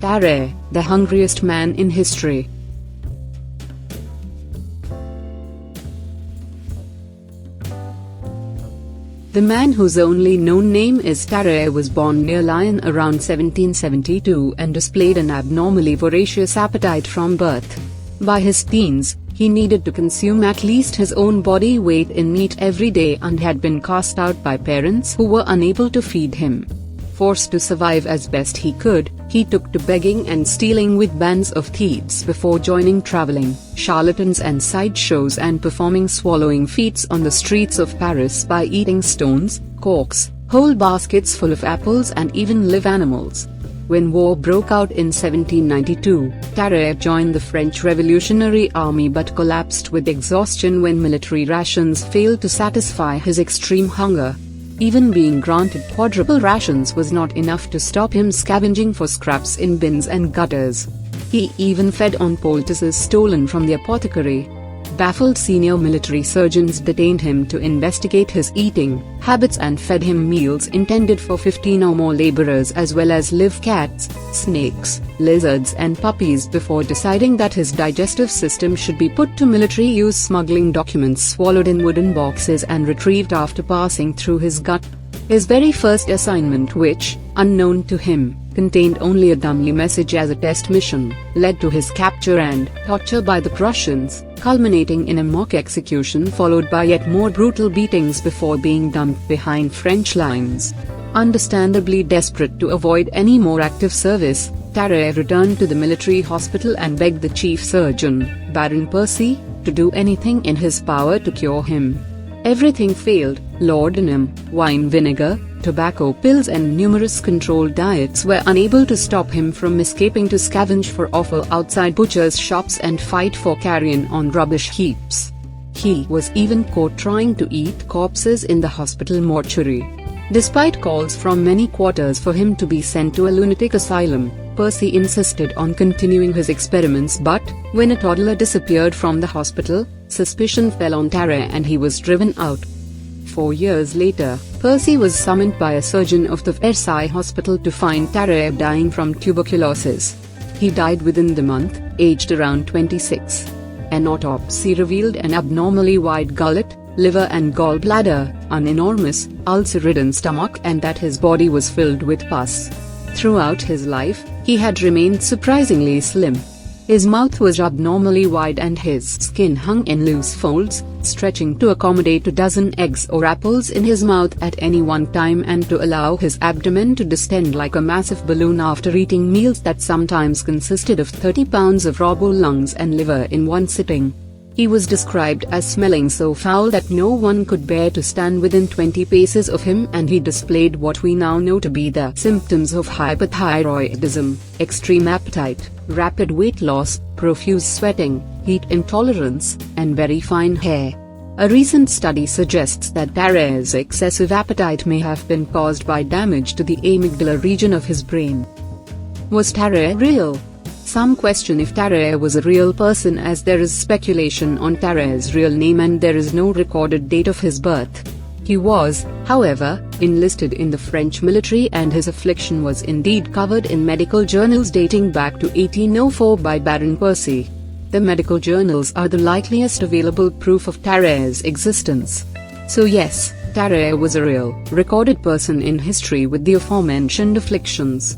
Tarrare, the hungriest man in history. The man whose only known name is Tarrare was born near Lyon around 1772 and displayed an abnormally voracious appetite from birth. By his teens, he needed to consume at least his own body weight in meat every day and had been cast out by parents who were unable to feed him. Forced to survive as best he could, he took to begging and stealing with bands of thieves before joining traveling charlatans and sideshows and performing swallowing feats on the streets of Paris by eating stones, corks, whole baskets full of apples and even live animals. When war broke out in 1792, Tarrare joined the French Revolutionary Army but collapsed with exhaustion when military rations failed to satisfy his extreme hunger. Even being granted quadruple rations was not enough to stop him scavenging for scraps in bins and gutters. He even fed on poultices stolen from the apothecary. Baffled senior military surgeons detained him to investigate his eating habits and fed him meals intended for 15 or more laborers as well as live cats, snakes, lizards and puppies before deciding that his digestive system should be put to military use. Smuggling documents swallowed in wooden boxes and retrieved after passing through his gut. His very first assignment, which, unknown to him, contained only a dummy message as a test mission, led to his capture and torture by the Prussians, culminating in a mock execution followed by yet more brutal beatings before being dumped behind French lines. Understandably desperate to avoid any more active service, Tarrare returned to the military hospital and begged the chief surgeon, Baron Percy, to do anything in his power to cure him. Everything failed. Laudanum, wine vinegar, tobacco pills and numerous controlled diets were unable to stop him from escaping to scavenge for offal outside butchers' shops and fight for carrion on rubbish heaps. He was even caught trying to eat corpses in the hospital mortuary. Despite calls from many quarters for him to be sent to a lunatic asylum, Percy insisted on continuing his experiments, but, when a toddler disappeared from the hospital, suspicion fell on Tarrare and he was driven out. 4 years later, Percy was summoned by a surgeon of the Versailles hospital to find Tarrare dying from tuberculosis. He died within the month, aged around 26. An autopsy revealed an abnormally wide gullet, liver and gallbladder, an enormous, ulcer-ridden stomach and that his body was filled with pus. Throughout his life, he had remained surprisingly slim. His mouth was abnormally wide and his skin hung in loose folds, stretching to accommodate a dozen eggs or apples in his mouth at any one time and to allow his abdomen to distend like a massive balloon after eating meals that sometimes consisted of 30 pounds of raw bull lungs and liver in one sitting. He was described as smelling so foul that no one could bear to stand within 20 paces of him, and he displayed what we now know to be the symptoms of hypothyroidism: extreme appetite, rapid weight loss, profuse sweating, heat intolerance, and very fine hair. A recent study suggests that Tarrare's excessive appetite may have been caused by damage to the amygdala region of his brain. Was Tarrare real? Some question if Tarrare was a real person, as there is speculation on Tarrare's real name and there is no recorded date of his birth. He was, however, enlisted in the French military and his affliction was indeed covered in medical journals dating back to 1804 by Baron Percy. The medical journals are the likeliest available proof of Tarrare's existence. So yes, Tarrare was a real, recorded person in history with the aforementioned afflictions.